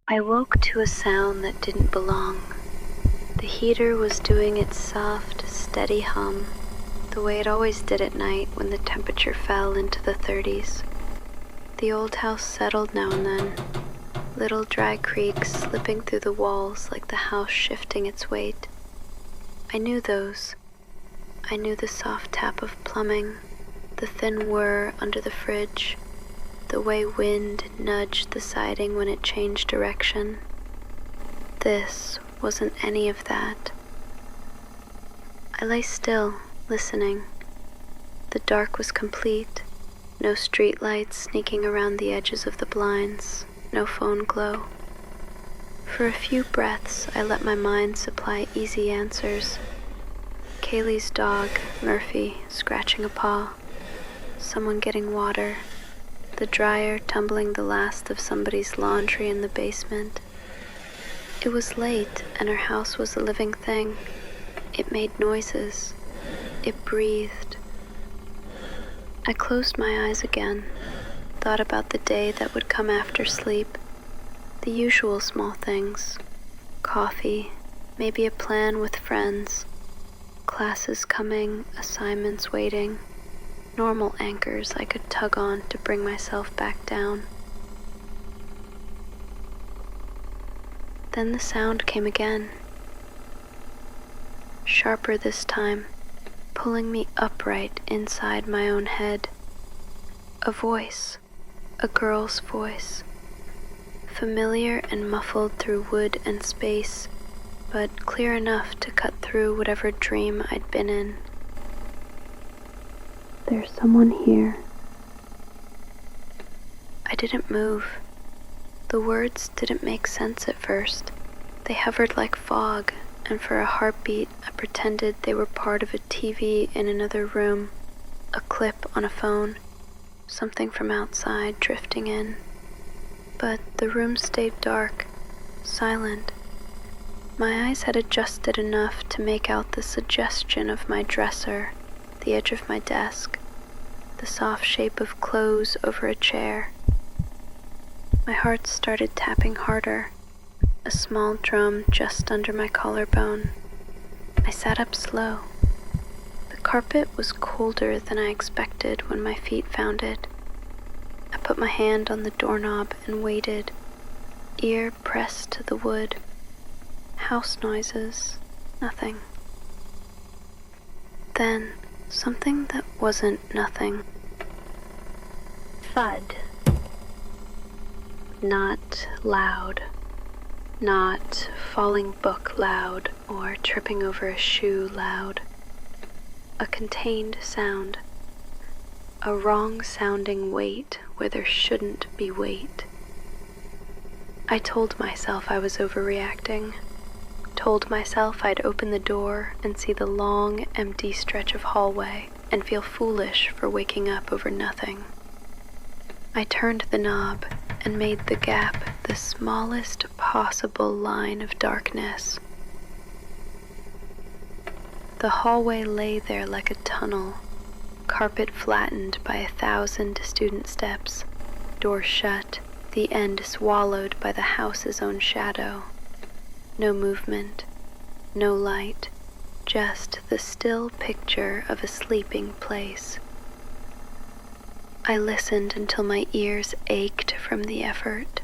I woke to a sound that didn't belong. The heater was doing its soft, steady hum, the way it always did at night when the temperature fell into the 30s. The old house settled now and then, little dry creaks slipping through the walls like the house shifting its weight. I knew those. I knew the soft tap of plumbing, the thin whir under the fridge, the way wind nudged the siding when it changed direction. This wasn't any of that. I lay still, listening. The dark was complete. No street lights sneaking around the edges of the blinds, no phone glow. For a few breaths, I let my mind supply easy answers. Kaylee's dog, Murphy, scratching a paw. Someone getting water. The dryer tumbling the last of somebody's laundry in the basement. It was late, and her house was a living thing. It made noises. It breathed. I closed my eyes again, thought about the day that would come after sleep. The usual small things. Coffee, maybe a plan with friends. Classes coming, assignments waiting. Normal anchors I could tug on to bring myself back down. Then the sound came again. Sharper this time, pulling me upright inside my own head. A voice, a girl's voice. Familiar and muffled through wood and space, but clear enough to cut through whatever dream I'd been in. There's someone here. I didn't move. The words didn't make sense at first. They hovered like fog, and for a heartbeat I pretended they were part of a TV in another room, a clip on a phone, something from outside drifting in. But the room stayed dark, silent. My eyes had adjusted enough to make out the suggestion of my dresser, the edge of my desk, the soft shape of clothes over a chair. My heart started tapping harder, a small drum just under my collarbone. I sat up slow. The carpet was colder than I expected when my feet found it. I put my hand on the doorknob and waited, ear pressed to the wood. House noises, nothing. Then, something that wasn't nothing. Thud. Not loud. Not falling book loud or tripping over a shoe loud. A contained sound. A wrong-sounding weight where there shouldn't be weight. I told myself I was overreacting. Told myself I'd open the door and see the long, empty stretch of hallway and feel foolish for waking up over nothing. I turned the knob and made the gap the smallest possible line of darkness. The hallway lay there like a tunnel, carpet flattened by 1,000 student steps, door shut, the end swallowed by the house's own shadow. No movement, no light, just the still picture of a sleeping place. I listened until my ears ached from the effort.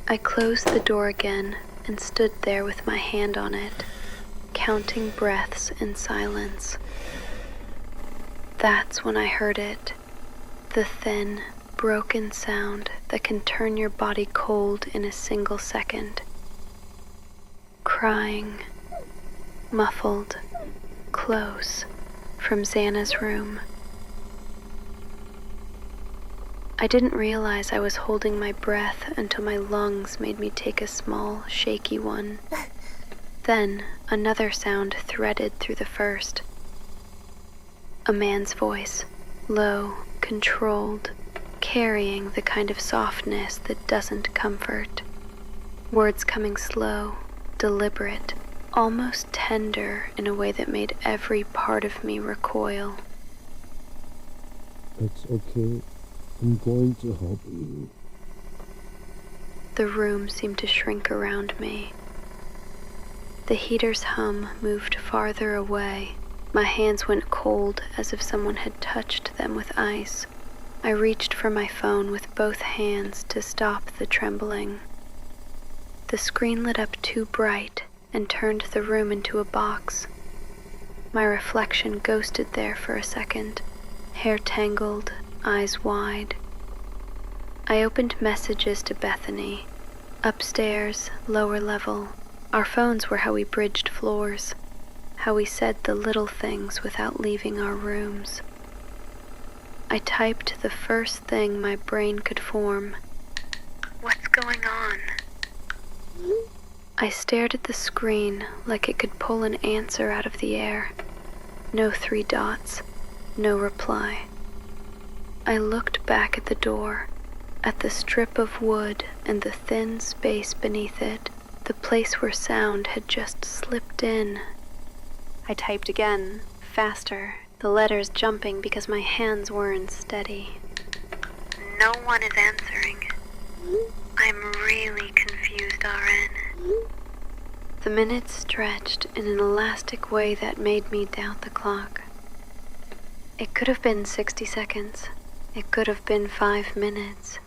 I closed the door again and stood there with my hand on it, counting breaths in silence. That's when I heard it, the thin, broken sound that can turn your body cold in a single second. Crying, muffled, close, from Xana's room. I didn't realize I was holding my breath until my lungs made me take a small, shaky one. Then another sound threaded through the first. A man's voice, low, controlled, carrying the kind of softness that doesn't comfort. Words coming slow, deliberate, almost tender in a way that made every part of me recoil. It's okay. I'm going to help you. The room seemed to shrink around me. The heater's hum moved farther away. My hands went cold as if someone had touched them with ice. I reached for my phone with both hands to stop the trembling. The screen lit up too bright and turned the room into a box. My reflection ghosted there for a second, hair tangled, eyes wide. I opened messages to Bethany. Upstairs, lower level. Our phones were how we bridged floors, how we said the little things without leaving our rooms. I typed the first thing my brain could form. What's going on? I stared at the screen like it could pull an answer out of the air. No 3 dots, no reply. I looked back at the door, at the strip of wood and the thin space beneath it, the place where sound had just slipped in. I typed again, faster, the letters jumping because my hands weren't steady. No one is answering. I'm really confused, RN. The minutes stretched in an elastic way that made me doubt the clock. It could have been 60 seconds. It could have been 5 minutes.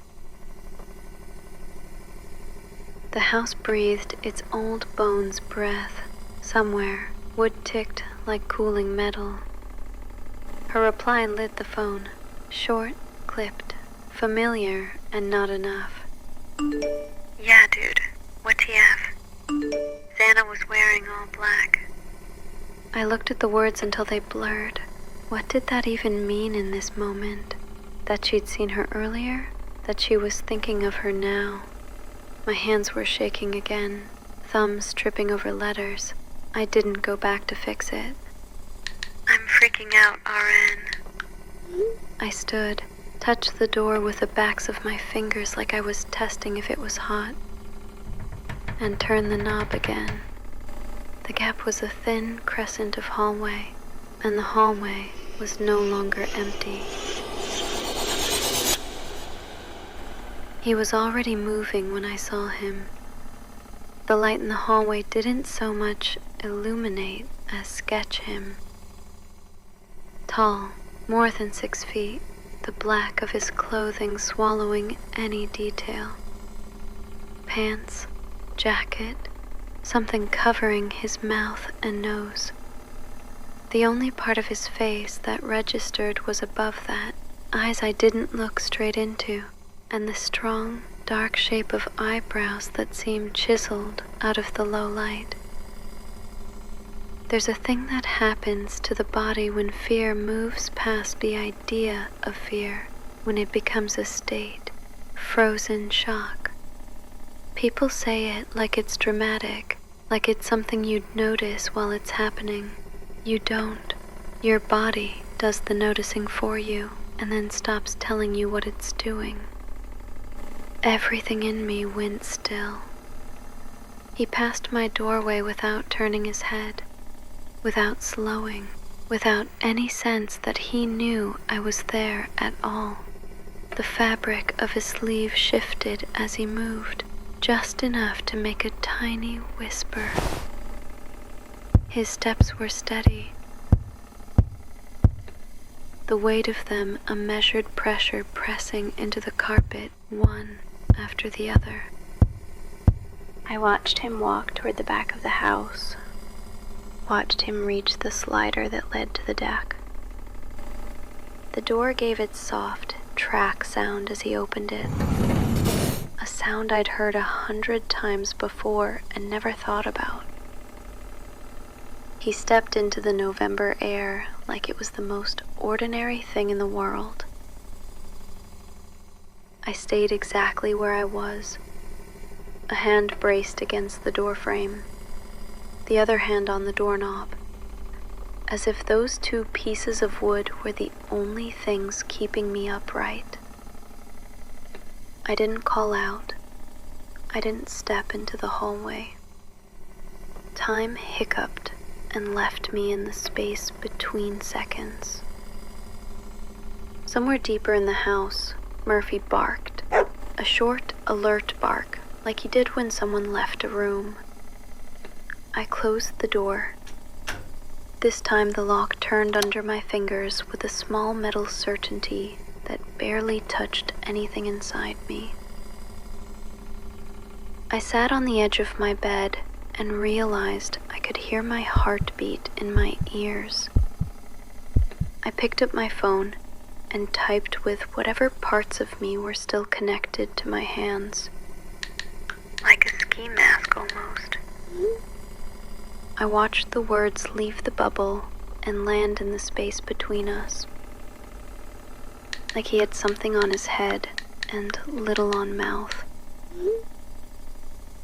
The house breathed its old bones' breath. Somewhere, wood ticked like cooling metal. Her reply lit the phone. Short, clipped, familiar, and not enough. Yeah, dude. What TF? Xana was wearing all black. I looked at the words until they blurred. What did that even mean in this moment? That she'd seen her earlier? That she was thinking of her now? My hands were shaking again, thumbs tripping over letters. I didn't go back to fix it. I'm freaking out, RN. I stood, touched the door with the backs of my fingers like I was testing if it was hot, and turned the knob again. The gap was a thin crescent of hallway, and the hallway was no longer empty. He was already moving when I saw him. The light in the hallway didn't so much illuminate as sketch him. Tall, more than 6 feet, the black of his clothing swallowing any detail. Pants, jacket, something covering his mouth and nose. The only part of his face that registered was above that, eyes I didn't look straight into, and the strong, dark shape of eyebrows that seemed chiseled out of the low light. There's a thing that happens to the body when fear moves past the idea of fear, when it becomes a state, frozen shock. People say it like it's dramatic, like it's something you'd notice while it's happening. You don't. Your body does the noticing for you and then stops telling you what it's doing. Everything in me went still. He passed my doorway without turning his head, without slowing, without any sense that he knew I was there at all. The fabric of his sleeve shifted as he moved, just enough to make a tiny whisper. His steps were steady, the weight of them a measured pressure pressing into the carpet, one after the other. I watched him walk toward the back of the house, watched him reach the slider that led to the deck. The door gave its soft track sound as he opened it, a sound I'd heard 100 times before and never thought about. He stepped into the November air like it was the most ordinary thing in the world. I stayed exactly where I was, a hand braced against the doorframe, the other hand on the doorknob, as if those 2 pieces of wood were the only things keeping me upright. I didn't call out. I didn't step into the hallway. Time hiccuped and left me in the space between seconds. Somewhere deeper in the house, Murphy barked, a short, alert bark, like he did when someone left a room. I closed the door. This time the lock turned under my fingers with a small metal certainty that barely touched anything inside me. I sat on the edge of my bed and realized I could hear my heartbeat in my ears. I picked up my phone and typed with whatever parts of me were still connected to my hands. Like a ski mask almost. I watched the words leave the bubble and land in the space between us. Like he had something on his head and little on mouth.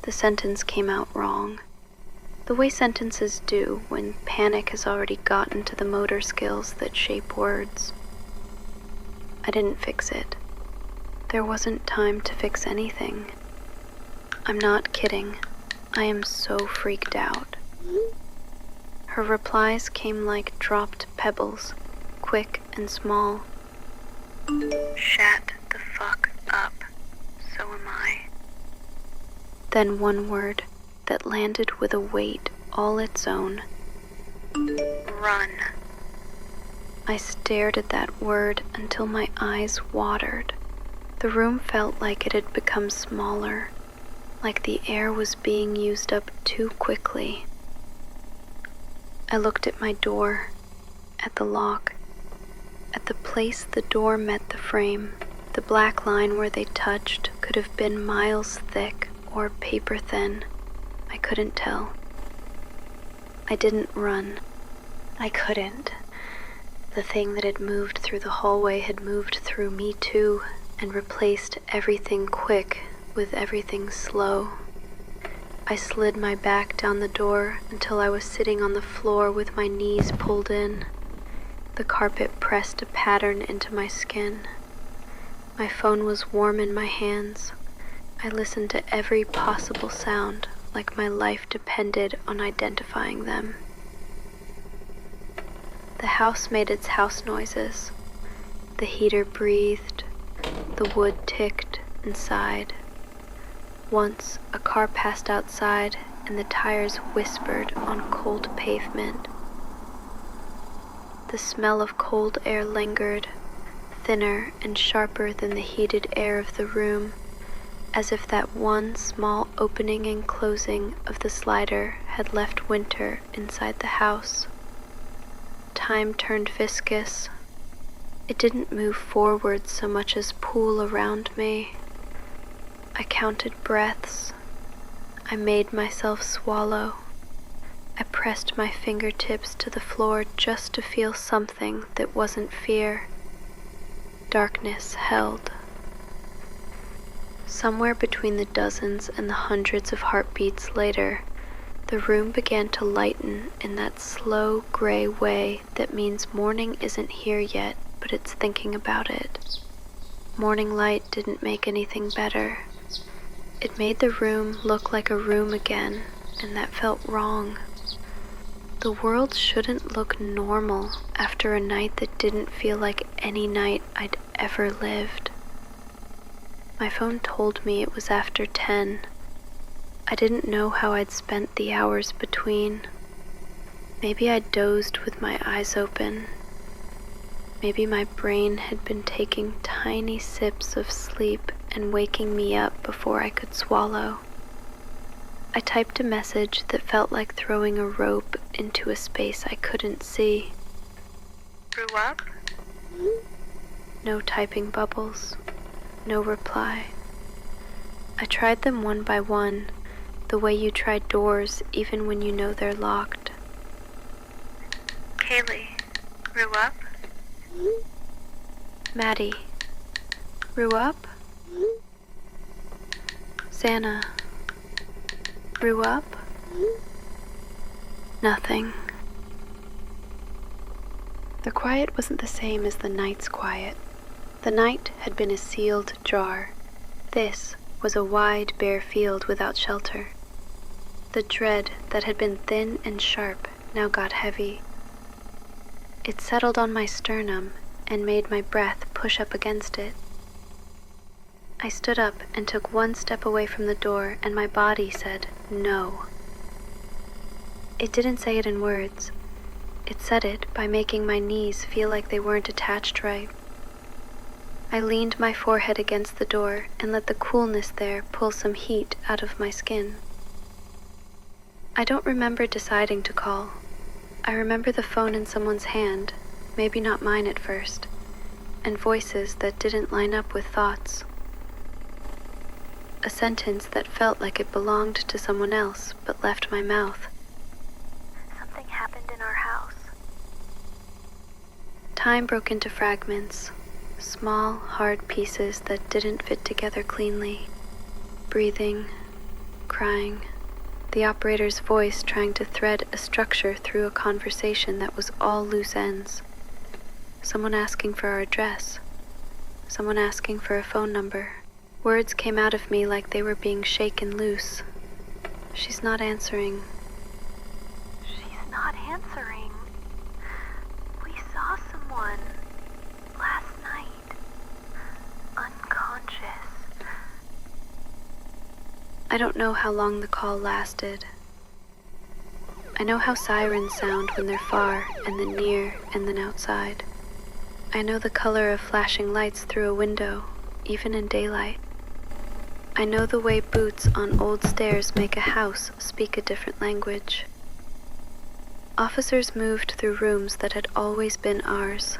The sentence came out wrong, the way sentences do when panic has already gotten to the motor skills that shape words. I didn't fix it. There wasn't time to fix anything. I'm not kidding. I am so freaked out. Her replies came like dropped pebbles, quick and small. Shut the fuck up. So am I. Then one word that landed with a weight all its own. Run. I stared at that word until my eyes watered. The room felt like it had become smaller, like the air was being used up too quickly. I looked at my door, at the lock, at the place the door met the frame. The black line where they touched could have been miles thick or paper thin. I couldn't tell. I didn't run. I couldn't. The thing that had moved through the hallway had moved through me too, and replaced everything quick with everything slow. I slid my back down the door until I was sitting on the floor with my knees pulled in. The carpet pressed a pattern into my skin. My phone was warm in my hands. I listened to every possible sound, like my life depended on identifying them. The house made its house noises. The heater breathed. The wood ticked and sighed. Once, a car passed outside and the tires whispered on cold pavement. The smell of cold air lingered, thinner and sharper than the heated air of the room, as if that one small opening and closing of the slider had left winter inside the house. Time turned viscous. It didn't move forward so much as pool around me. I counted breaths. I made myself swallow. I pressed my fingertips to the floor just to feel something that wasn't fear. Darkness held. Somewhere between the dozens and the hundreds of heartbeats later, the room began to lighten in that slow gray way that means morning isn't here yet, but it's thinking about it. Morning light didn't make anything better. It made the room look like a room again, and that felt wrong. The world shouldn't look normal after a night that didn't feel like any night I'd ever lived. My phone told me it was after 10. I didn't know how I'd spent the hours between. Maybe I'd dozed with my eyes open. Maybe my brain had been taking tiny sips of sleep and waking me up before I could swallow. I typed a message that felt like throwing a rope into a space I couldn't see. Grew up? No typing bubbles. No reply. I tried them one by one, the way you try doors even when you know they're locked. Kaylee, grew up? Maddie, grew up? Santa, grew up? Nothing. The quiet wasn't the same as the night's quiet. The night had been a sealed jar. This was a wide, bare field without shelter. The dread that had been thin and sharp now got heavy. It settled on my sternum and made my breath push up against it. I stood up and took one step away from the door, and my body said, "No." It didn't say it in words. It said it by making my knees feel like they weren't attached right. I leaned my forehead against the door and let the coolness there pull some heat out of my skin. I don't remember deciding to call. I remember the phone in someone's hand, maybe not mine at first, and voices that didn't line up with thoughts. A sentence that felt like it belonged to someone else but left my mouth. "Something happened in our house." Time broke into fragments, small, hard pieces that didn't fit together cleanly. Breathing, crying, the operator's voice trying to thread a structure through a conversation that was all loose ends. Someone asking for our address. Someone asking for a phone number. Words came out of me like they were being shaken loose. "She's not answering." "She's not answering. We saw someone last night. Unconscious." I don't know how long the call lasted. I know how sirens sound when they're far and then near and then outside. I know the color of flashing lights through a window, even in daylight. I know the way boots on old stairs make a house speak a different language. Officers moved through rooms that had always been ours.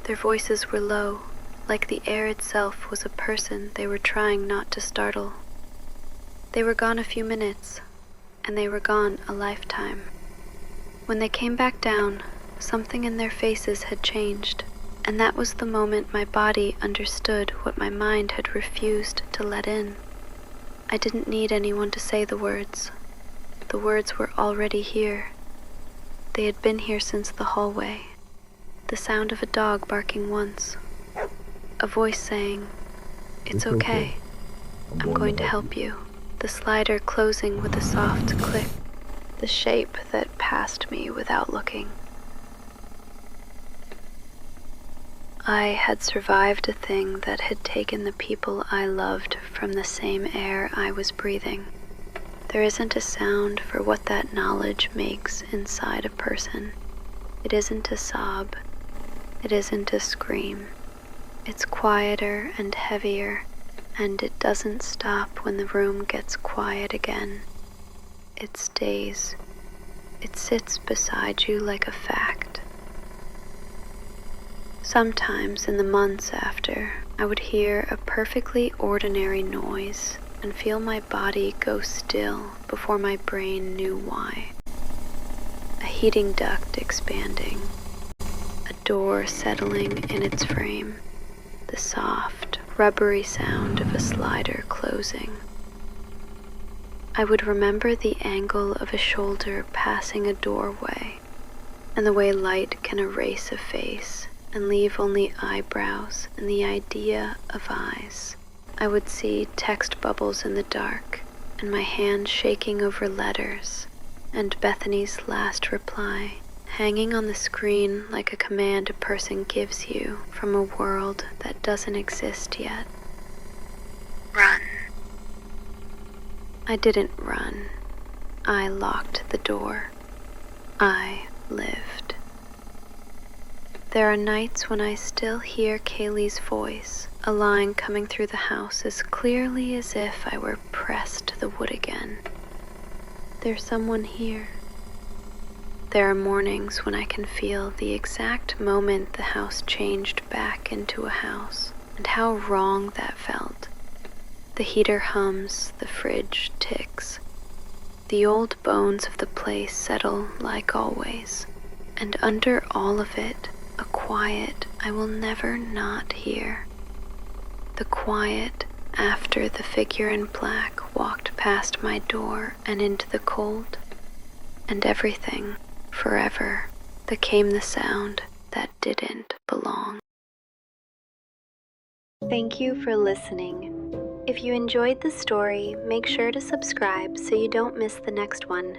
Their voices were low, like the air itself was a person they were trying not to startle. They were gone a few minutes, and they were gone a lifetime. When they came back down, something in their faces had changed, and that was the moment my body understood what my mind had refused to let in. I didn't need anyone to say the words. The words were already here. They had been here since the hallway. The sound of a dog barking once. A voice saying, "It's okay. I'm going to help you." The slider closing with a soft click. The shape that passed me without looking. I had survived a thing that had taken the people I loved from the same air I was breathing. There isn't a sound for what that knowledge makes inside a person. It isn't a sob. It isn't a scream. It's quieter and heavier, and it doesn't stop when the room gets quiet again. It stays. It sits beside you like a fact. Sometimes in the months after, I would hear a perfectly ordinary noise and feel my body go still before my brain knew why. A heating duct expanding, a door settling in its frame, the soft, rubbery sound of a slider closing. I would remember the angle of a shoulder passing a doorway, and the way light can erase a face and leave only eyebrows and the idea of eyes. I would see text bubbles in the dark, and my hand shaking over letters, and Bethany's last reply hanging on the screen like a command a person gives you from a world that doesn't exist yet. Run. I didn't run. I locked the door. I lived. There are nights when I still hear Kaylee's voice, a line coming through the house as clearly as if I were pressed to the wood again. There's someone here. There are mornings when I can feel the exact moment the house changed back into a house, and how wrong that felt. The heater hums, the fridge ticks. The old bones of the place settle like always, and under all of it, a quiet I will never not hear. The quiet after the figure in black walked past my door and into the cold, and everything, forever, became the sound that didn't belong. Thank you for listening. If you enjoyed the story, make sure to subscribe so you don't miss the next one.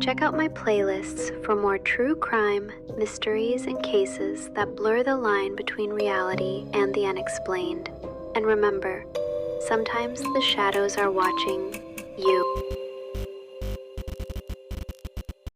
Check out my playlists for more true crime, mysteries, and cases that blur the line between reality and the unexplained. And remember, sometimes the shadows are watching you.